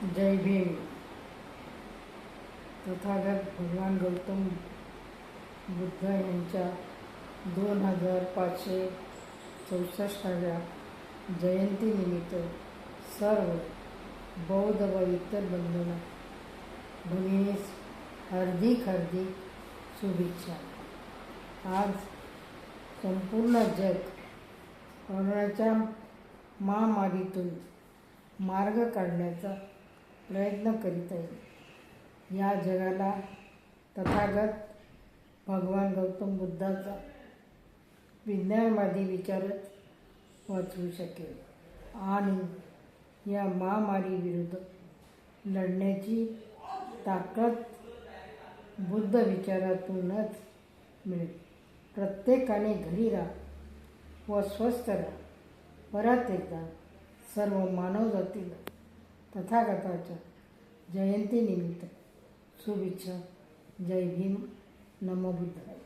जय भीम. तथागत भगवान गौतम बुद्ध यांच्या 2564व्या जयंतीनिमित्त सर्व बौद्ध व इतर बंधूंना भगिनीस हार्दिक शुभेच्छा. आज संपूर्ण जग कोरोनाच्या महामारीतून मार्ग काढण्याचा प्रयत्न करीत आहे. या जगाला तथागत भगवान गौतम बुद्धाचा विज्ञानवादी विचारच वाचवू शकेल आणि या महामारीविरुद्ध लढण्याची ताकद बुद्ध विचारातूनच मिळेल. प्रत्येकाने घरी राहा व स्वस्थ राहा. परत एकदा सर्व मानवजातीला तथागताच्या जयंतीनिमित्त शुभेच्छा. जय भीम. नमो बुद्धाय.